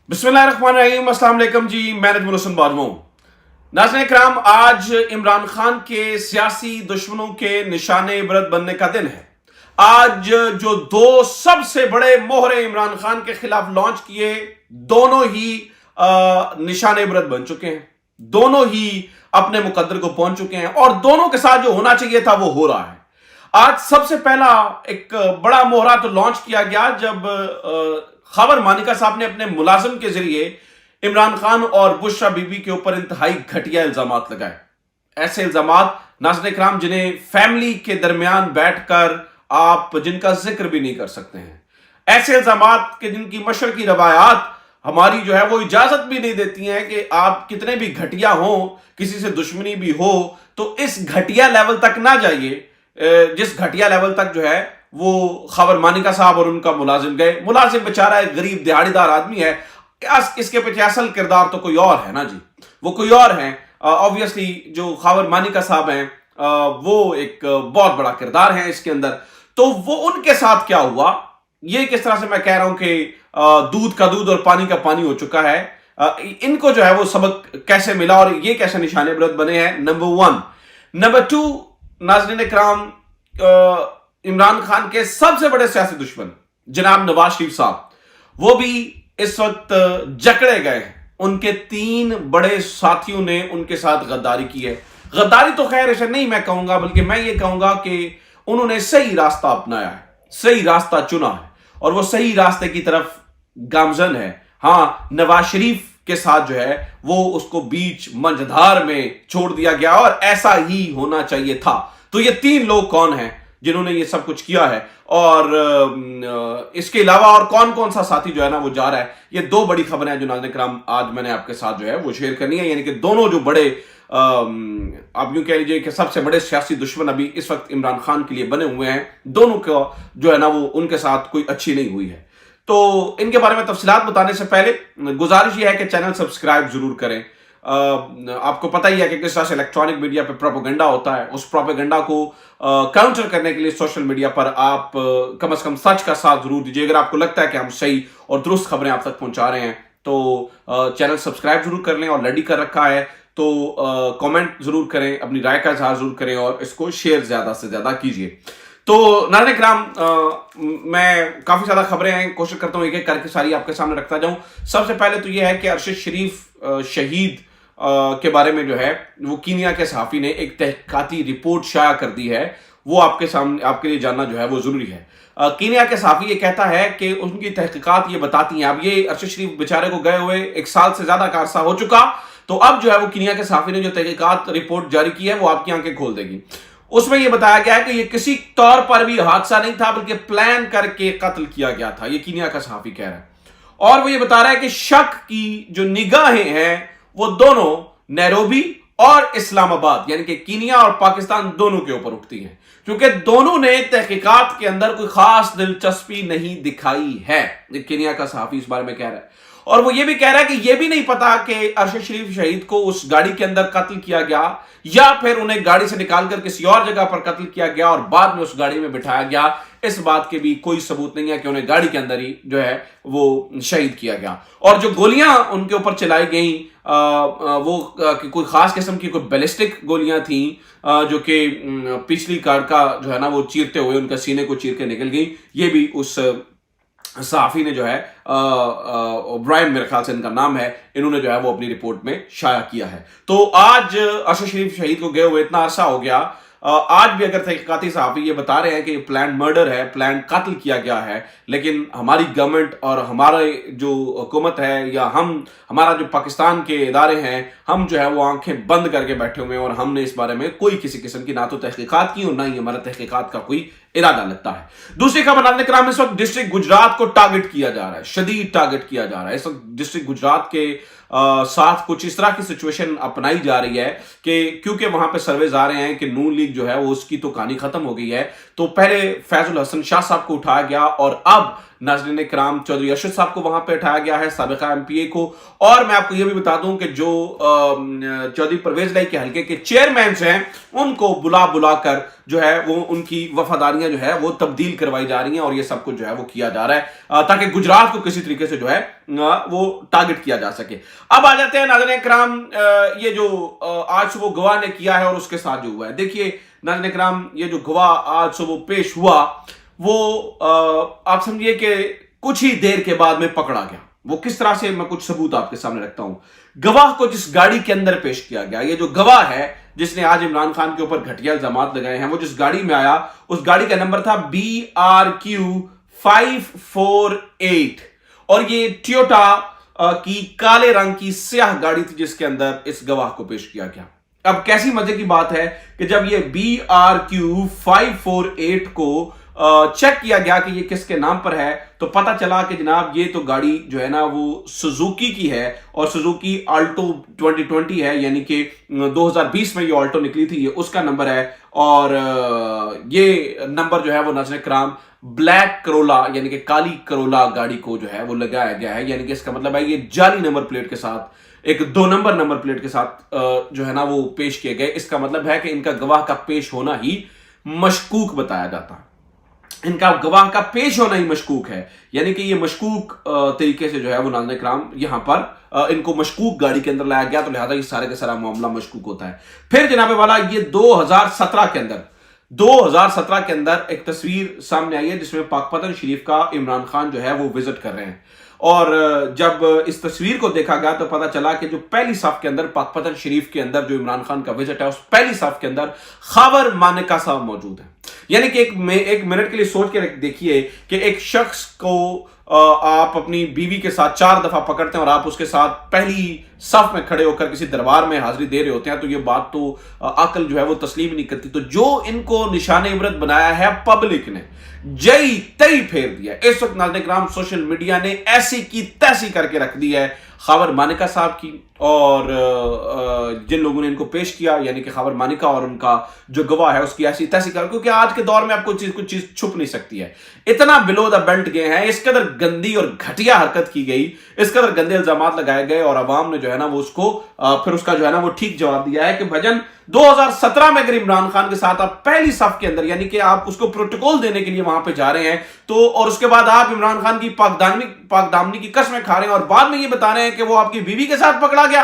बिस्मिल्लाहिर्रहमानिर्रहीम, अस्सलाम वालेकुम जी। मैं नजमुल हसन बाजवा हूं। नाज़रीन इकराम, आज इमरान खान के सियासी दुश्मनों के निशाने इबरत बनने का दिन है। आज जो दो सबसे बड़े मोहरे इमरान खान के खिलाफ लॉन्च किए, दोनों ही निशाने इबरत बन चुके हैं। दोनों ही अपने मुकद्दर को पहुंच चुके हैं और दोनों के साथ जो होना चाहिए था वो हो रहा है। आज सबसे पहला एक बड़ा मोहरा तो लॉन्च किया गया जब खबर मानिका साहब ने अपने मुलाजिम के जरिए इमरान खान और बुशरा बीबी के ऊपर इंतहाई घटिया इल्जामात लगाए। ऐसे इल्जामात नाज़रीन इकराम जिन्हें फैमिली के दरमियान बैठकर आप जिनका जिक्र भी नहीं कर सकते हैं। ऐसे इल्जामात के जिनकी मशरकी रवायात हमारी जो है वो इजाजत भी नहीं देती हैं कि आप कितने भी घटिया हो, किसी से दुश्मनी भी हो तो इस घटिया लेवल तक ना जाइए जिस घटिया लेवल तक जो है वो खबर मानिका साहब और उनका मुलाजिम गए। मुलाजिम बेचारा एक गरीब दिहाड़ीदार आदमी है, इसके पीछे असल किरदार तो कोई और है ना जी, वो कोई और है। ऑब्वियसली जो खबर मानिका साहब हैं वो एक बहुत बड़ा किरदार है इसके अंदर। तो वो उनके साथ क्या हुआ, ये किस तरह से मैं कह रहा हूं कि दूध का दूध और पानी का पानी हो चुका है। इनको जो है वो सबक कैसे मिला और ये कैसे निशाने इबरत बने हैं, नंबर वन। नंबर टू, नाज़रीन इकराम, इमरान खान के सबसे बड़े सियासी दुश्मन जनाब नवाज शरीफ साहब, वो भी इस वक्त जकड़े गए हैं। उनके 3 बड़े साथियों ने उनके साथ गद्दारी की है। गद्दारी तो खैर ऐसे नहीं मैं कहूंगा, बल्कि मैं ये कहूंगा कि उन्होंने सही रास्ता अपनाया है, सही रास्ता चुना है और वो सही रास्ते की तरफ गामजन है। हाँ, नवाज शरीफ के साथ जो है वो उसको बीच मंझधार में छोड़ दिया गया और ऐसा ही होना चाहिए था। तो ये 3 लोग कौन हैं जिन्होंने ये सब कुछ किया है और इसके अलावा और कौन कौन सा साथी जो है ना वो जा रहा है, ये 2 बड़ी खबरें हैं जो नाज़रीन इकराम आज मैंने आपके साथ जो है वो शेयर करनी है। यानी कि दोनों जो बड़े आप यूं कह लीजिए कि सबसे बड़े सियासी दुश्मन अभी इस वक्त इमरान खान के लिए बने हुए हैं, दोनों का जो है ना वो उनके साथ कोई अच्छी नहीं हुई है। तो इनके बारे में तफसीलात बताने से पहले गुजारिश यह है कि चैनल सब्सक्राइब जरूर करें। आपको पता ही है कि किस तरह से इलेक्ट्रॉनिक मीडिया पे प्रोपेगेंडा होता है। उस प्रोपेगेंडा को काउंटर करने के लिए सोशल मीडिया पर आप कम से कम सच का साथ जरूर दीजिए। अगर आपको लगता है कि हम सही और दुरुस्त खबरें आप तक पहुंचा रहे हैं तो चैनल सब्सक्राइब जरूर कर लें और रेडी कर रखा है तो कमेंट जरूर करें, अपनी राय का इजहार जरूर करें और इसको शेयर ज्यादा से ज्यादा कीजिए। तो नाज़रीन इकराम, मैं काफी ज्यादा खबरें हैं, कोशिश करता हूं एक एक करके सारी आपके सामने रखता जाऊं। सबसे पहले तो यह है कि अरशद शरीफ शहीद के बारे में जो है वो कीनिया के सहाफी ने एक तहकीकाती रिपोर्ट शाया कर दी है। वो आपके सामने आपके लिए जानना जो है वो जरूरी है। कीनिया के सहाफी ये कहता है कि उनकी तहकीकात ये बताती हैं, अब ये अरशद शरीफ बेचारे को गए हुए 1 साल से ज्यादा का अरसा हो चुका, तो अब जो है वो कीनिया के सहाफी ने जो तहकीकात रिपोर्ट जारी की है वो आपकी आंखें खोल देगी। उसमें यह बताया गया है कि यह किसी तौर पर भी हादसा नहीं था बल्कि प्लान करके कत्ल किया गया था, यह कीनिया का सहाफी कह रहा है। और वो ये बता रहा है कि शक की जो निगाहें हैं वो दोनों नैरोबी और इस्लामाबाद यानी कि कीनिया और पाकिस्तान दोनों के ऊपर उठती हैं, क्योंकि दोनों ने तहकीकात के अंदर कोई खास दिलचस्पी नहीं दिखाई है। कीनिया का सहाफी इस बारे में कह रहा है और वो ये भी कह रहा है कि ये भी नहीं पता कि अरशद शरीफ शहीद को उस गाड़ी के अंदर कत्ल किया गया या फिर उन्हें गाड़ी से निकालकर किसी और जगह पर कत्ल किया गया और बाद में उस गाड़ी में बिठाया गया। इस बात के भी कोई सबूत नहीं है कि उन्हें गाड़ी के अंदर ही जो है वो शहीद किया गया। और जो गोलियां उनके ऊपर चलाई गई वो कोई खास किस्म की कोई बैलिस्टिक गोलियां थी जो कि पिछली कार का जो है ना वो चीरते हुए उनका सीने को चीर के निकल गई। ये भी उस सहाफी ने जो है ब्रायन, मेरे ख्याल से इनका नाम है, इन्होंने जो है वो अपनी रिपोर्ट में शाया किया है। तो आज अरशद शरीफ शहीद को गए हुए इतना अरसा हो गया, आज भी अगर तहकीकाती सहाफी ये बता रहे हैं कि प्लान मर्डर है, प्लान कत्ल किया गया है, लेकिन हमारी गवर्नमेंट और हमारे जो हुकूमत है या हमारा जो पाकिस्तान के इदारे हैं, हम जो है वो आंखें बंद करके बैठे हुए हैं और हमने इस बारे में कोई किसी किस्म की ना तो तहकीकात की और ना ही हमारा तहकीकात का कोई इरादा लगता है। दूसरी खबर नाज़रीन इकराम, इस वक्त डिस्ट्रिक्ट गुजरात को टारगेट किया जा रहा है, शदीद टारगेट किया जा रहा है। इस वक्त डिस्ट्रिक्ट गुजरात के साथ कुछ इस तरह की सिचुएशन अपनाई जा रही है कि क्योंकि वहां पे सर्वेज आ रहे हैं कि नून लीग जो है वो उसकी तो कहानी खत्म हो गई है। तो पहले फैजुल हसन शाह साहब को उठाया गया और अब नाज़रीन इकराम, चौधरी अरशद साहब को वहां पे उठाया गया है, साबिका एमपीए को। और मैं आपको यह भी बता दूं कि जो चौधरी परवेज लाई के हल्के के चेयरमैन हैं, उनको बुला बुला कर जो है वो उनकी वफादारियां जो है वो तब्दील करवाई जा रही हैं, और ये सब कुछ जो है वो किया जा रहा है ताकि गुजरात को किसी तरीके से जो है वो टारगेट किया जा सके। अब आ जाते हैं नाज़रीन इकराम, ये जो आज सुबह गवाह ने किया है और उसके साथ जो हुआ है। देखिए नाज़रीन इकराम, ये जो गवाह आज सुबह पेश हुआ वो आप समझिए कि कुछ ही देर के बाद में पकड़ा गया। वो किस तरह से, मैं कुछ सबूत आपके सामने रखता हूं। गवाह को जिस गाड़ी के अंदर पेश किया गया, ये जो गवाह है जिसने आज इमरान खान के ऊपर घटिया इल्जामात लगाए हैं, वो जिस गाड़ी में आया उस गाड़ी का नंबर था BRQ 548, और ये टोयोटा की काले रंग की स्याह गाड़ी थी जिसके अंदर इस गवाह को पेश किया गया। अब कैसी मजे की बात है कि जब ये BRQ 548 को चेक किया गया कि ये किसके नाम पर है, तो पता चला कि जनाब ये तो गाड़ी जो है ना वो सुजुकी की है, और सुजुकी आल्टो 2020 है, यानी कि 2020 में ये आल्टो निकली थी, ये उसका नंबर है। और ये नंबर जो है वो नाज़रीन इकराम ब्लैक करोला यानी कि काली करोला गाड़ी को जो है वो लगाया गया है, यानी कि इसका मतलब है ये जाली नंबर प्लेट के साथ, एक 2 नंबर नंबर प्लेट के साथ जो है ना वो पेश किए गए। इसका मतलब है कि इनका गवाह का पेश होना ही मशकूक बताया जाता है, इनका गवाह का पेश होना ही मशकूक है, यानी कि ये मशकूक तरीके से जो है वो नाज़रीन इकराम यहां पर इनको मशकूक गाड़ी के अंदर लाया गया, तो लिहाजा ये सारे का सारा मामला मशकूक होता है। फिर जनाबे वाला ये 2017 के अंदर एक तस्वीर सामने आई है जिसमें पाकपतन शरीफ का इमरान खान जो है वो विजिट कर रहे हैं, और जब इस तस्वीर को देखा गया तो पता चला कि जो पहली साफ के अंदर पाकपतन शरीफ के अंदर जो इमरान खान का विजिट है, उस पहली साफ के अंदर खावर मानेका साहब मौजूद है। यानी कि एक मिनट के लिए सोच के देखिए कि एक शख्स को आप अपनी बीवी के साथ 4 दफा पकड़ते हैं और आप उसके साथ पहली सफ में खड़े होकर किसी दरबार में हाजिरी दे रहे होते हैं, तो ये बात तो अकल जो है वो तस्लीम नहीं करती। तो जो इनको निशाने इबरत बनाया है पब्लिक ने, जई तई फेर दिया। इस वक्त नाज़रीन इकराम सोशल मीडिया ने ऐसी की तैसी करके रख दी है खावर मानेका साहब की, और जिन लोगों ने इनको पेश किया यानी कि खावर मानेका और उनका जो गवाह है उसकी ऐसी तैसी कर, क्योंकि आज के दौर में आपको कुछ चीज छुप नहीं सकती है। इतना बिलो द बेल्ट गए हैं, इस कदर गंदी और घटिया हरकत की गई, इस कदर गंदे इल्जामात लगाए गए, और अवाम ने जो है ना वो उसको फिर उसका जो है ना वो ठीक जवाब दिया है कि भजन 2017 में अगर इमरान खान के साथ आप पहली सफ के अंदर यानी कि आप उसको प्रोटोकॉल देने के लिए वहां पे जा रहे हैं, तो और उसके बाद आप इमरान खान की पाकदामनी की कसमें खा रहे हैं, और बाद में ये बता रहे हैं कि वो आपकी बीवी के साथ पकड़ा गया।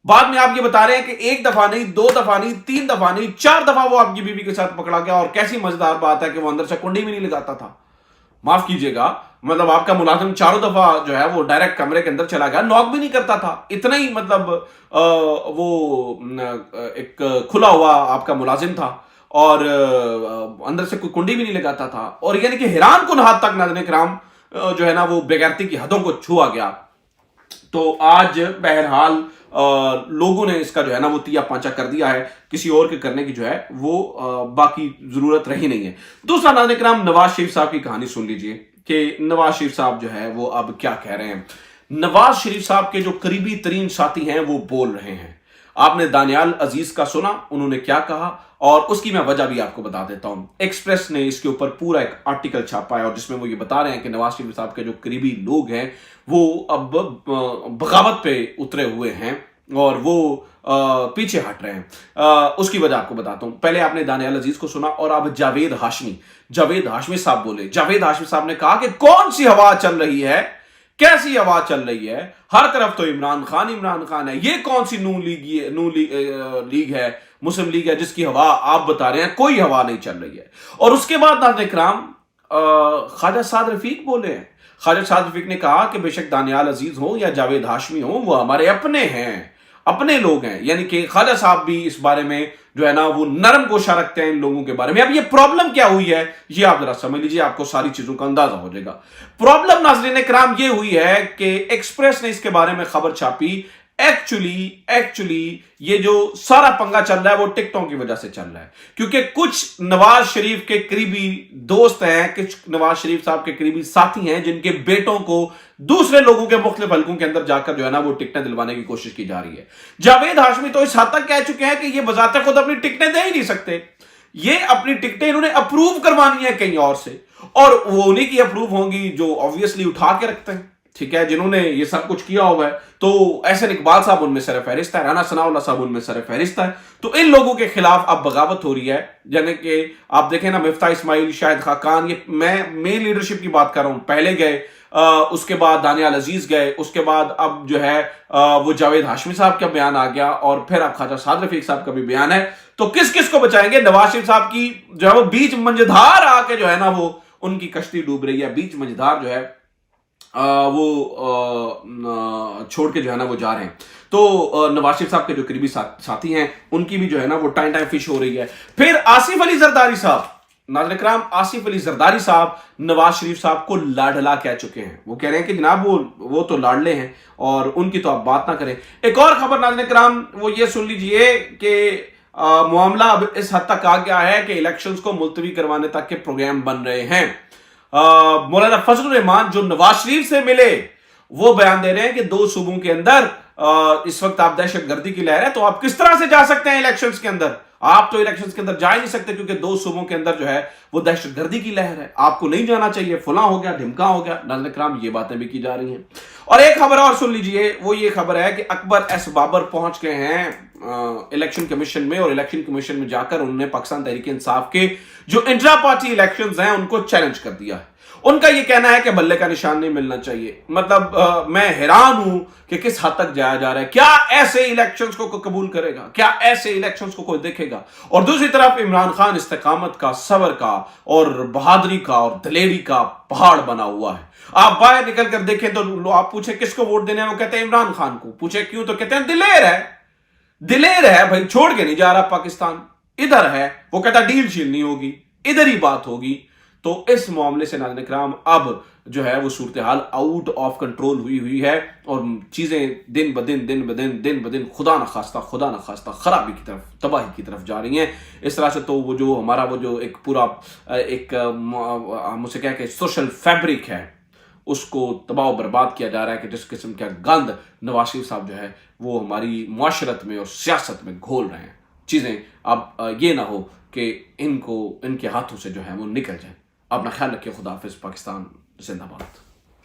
बाद में आप ये बता रहे हैं कि 1 दफा नहीं, 2 दफा नहीं, 3 दफा नहीं, 4 दफा वो आपकी बीवी के साथ पकड़ा गया। और कैसी मजेदार बात है कि वो अंदर से कुंडी भी नहीं लगाता था, माफ कीजिएगा, मतलब आपका मुलाजिम 4 दफा जो है वो डायरेक्ट कमरे के अंदर चला गया, नॉक भी नहीं करता था, इतना ही मतलब वो एक खुला हुआ आपका मुलाजिम था, और अंदर से कोई कुंडी भी नहीं लगाता था, और यानी कि हैरान कुन हद तक नाज़रीन इकराम जो है ना वो बेगैरती की हदों को छुआ गया। तो आज बहरहाल लोगों ने इसका जो है ना वो तिया पांचा कर दिया है, किसी और के करने की जो है वो बाकी जरूरत रही नहीं है। दूसरा नाज़रीन इकराम, नवाज शरीफ साहब की कहानी सुन लीजिए कि नवाज शरीफ साहब जो है वो अब क्या कह रहे हैं। नवाज शरीफ साहब के जो करीबी तरीन साथी हैं वो बोल रहे हैं। आपने दानियाल अजीज का सुना, उन्होंने क्या कहा, और उसकी मैं वजह भी आपको बता देता हूं। एक्सप्रेस ने इसके ऊपर पूरा एक आर्टिकल छापा है और जिसमें वो ये बता रहे हैं कि नवाज शरीफ साहब के जो करीबी लोग हैं वो अब बगावत पे उतरे हुए हैं और वो पीछे हट रहे हैं। उसकी वजह आपको बताता हूं। पहले आपने दानियाल अजीज को सुना और अब जावेद हाशमी साहब बोले। जावेद हाशमी साहब ने कहा कि कौन सी हवा चल रही है, कैसी हवा चल रही है, हर तरफ तो इमरान खान है, ये कौन सी नून लीग है, मुस्लिम लीग है जिसकी हवा आप बता रहे हैं, कोई हवा नहीं चल रही है। और उसके बाद नाज़रीन इकराम ख्वाजा साद रफीक बोले हैं। ख्वाजा साद रफीक ने कहा कि बेशक दानियाल अजीज हो या जावेद हाशमी हो, वो हमारे अपने हैं, अपने लोग हैं। यानी कि ख्वाजा साहब भी इस बारे में जो है ना वो नरम गोशा रखते हैं इन लोगों के बारे में। अब ये प्रॉब्लम क्या हुई है ये आप जरा समझ लीजिए, आपको सारी चीजों का अंदाजा हो जाएगा। प्रॉब्लम नाज़रीन इकराम ये हुई है कि एक्सप्रेस ने इसके बारे में खबर छापी। एक्चुअली ये जो सारा पंगा चल रहा है वो टिकटों की वजह से चल रहा है, क्योंकि कुछ नवाज शरीफ के करीबी दोस्त हैं, कुछ नवाज शरीफ साहब के करीबी साथी हैं जिनके बेटों को दूसरे लोगों के मुख्तलिफ हलकों के अंदर जाकर जो है ना वो टिकटें दिलवाने की कोशिश की जा रही है। जावेद हाशमी तो इस हद तक कह चुके हैं कि ये बजाते खुद अपनी टिकटें दे ही नहीं सकते, ये अपनी टिकटें इन्होंने अप्रूव करवानी है कहीं और से, اور وہ انہیں کی اپروو ہوں گی جو آبویسلی اٹھا کے رکھتے ہیں، ٹھیک ہے، جنہوں نے یہ سب کچھ کیا ہوا ہے. تو احسن اقبال صاحب ان میں سر فہرست ہے، رانا ثناء اللہ صاحب ان میں سر فہرست ہے. تو ان لوگوں کے خلاف اب بغاوت ہو رہی ہے. یعنی کہ آپ دیکھیں نا، مفتاح اسماعیل، شاہد خاقان، یہ میں لیڈرشپ کی بات کر رہا ہوں، پہلے گئے، اس کے بعد دانیال عزیز گئے، اس کے بعد اب جو ہے وہ جاوید ہاشمی صاحب کا بیان آ گیا، اور پھر اب خواجہ سعد رفیق صاحب کا بھی بیان ہے. تو کس کس کو بچائیں گے؟ نواز شریف صاحب کی جو ہے وہ بیچ منجدھار آ کے جو ہے نا وہ ان کی کشتی ڈوب رہی ہے. بیچ منجدھار جو ہے وہ چھوڑ کے جو ہے نا وہ جا رہے ہیں. تو نواز شریف صاحب کے جو قریبی ساتھی ہیں ان کی بھی جو ہے نا وہ ٹائم فش ہو رہی ہے. پھر آصف علی زرداری صاحب، ناظرین کرام، آصف علی زرداری صاحب نواز شریف صاحب کو لاڈلا کہہ چکے ہیں. وہ کہہ رہے ہیں کہ جناب وہ تو لاڈلے ہیں اور ان کی تو آپ بات نہ کریں. ایک اور خبر ناظرین کرام وہ یہ سن لیجئے کہ معاملہ اب اس حد تک آ گیا ہے کہ الیکشنز کو ملتوی کروانے تک کے پروگرام بن رہے ہیں. مولانا فضل الرحمان جو نواز شریف سے ملے وہ بیان دے رہے ہیں کہ 2 صوبوں کے اندر اس وقت آپ دہشت گردی کی لہر ہے، تو آپ کس طرح سے جا سکتے ہیں الیکشنز کے اندر؟ آپ تو الیکشنز کے اندر جا ہی نہیں سکتے کیونکہ 2 صوبوں کے اندر جو ہے وہ دہشت گردی کی لہر ہے، آپ کو نہیں جانا چاہیے، فلاں ہو گیا، ڈھمکا ہو گیا. ناظرین کرام یہ باتیں بھی کی جا رہی ہیں. اور ایک خبر اور سن لیجئے، وہ یہ خبر ہے کہ اکبر ایس بابر پہنچ گئے ہیں الیکشن کمیشن میں، اور الیکشن کمیشن میں جا کر انہوں نے پاکستان تحریک انصاف کے جو انٹرا پارٹی الیکشنز ہیں ان کو چیلنج کر دیا ہے. ان کا یہ کہنا ہے کہ بلے کا نشان نہیں ملنا چاہیے. مطلب میں حیران ہوں کہ کس حد تک جایا جا رہا ہے. کیا ایسے الیکشنز کو قبول کرے گا؟ کیا ایسے الیکشنز کو کوئی دیکھے گا؟ اور دوسری طرف عمران خان استقامت کا، صبر کا اور بہادری کا اور دلیری کا پہاڑ بنا ہوا ہے. آپ باہر نکل کر دیکھیں تو آپ پوچھیں کس کو ووٹ دینے ہیں، وہ کہتے ہیں عمران خان کو. پوچھیں کیوں، تو کہتے ہیں دلیر ہے. دلیر ہے بھائی، چھوڑ کے نہیں جا رہا پاکستان، ادھر ہے. وہ کہتا ڈیل شیل نہیں ہوگی، ادھر ہی بات ہوگی. تو اس معاملے سے ناظرین کرام اب جو ہے وہ صورتحال آؤٹ آف کنٹرول ہوئی ہے، اور چیزیں دن بدن خدا نخواستہ خرابی کی طرف، تباہی کی طرف جا رہی ہیں. اس طرح سے تو وہ جو ہمارا وہ جو ایک پورا ایک ہم اسے کہ سوشل فیبرک ہے اس کو تباہ و برباد کیا جا رہا ہے کہ جس قسم کا گند نواز شریف صاحب جو ہے وہ ہماری معاشرت میں اور سیاست میں گھول رہے ہیں. چیزیں اب یہ نہ ہو کہ ان کے ہاتھوں سے جو ہے وہ نکل جائیں. اپنا خیال رکھیے. خدا حافظ. پاکستان زندہ باد.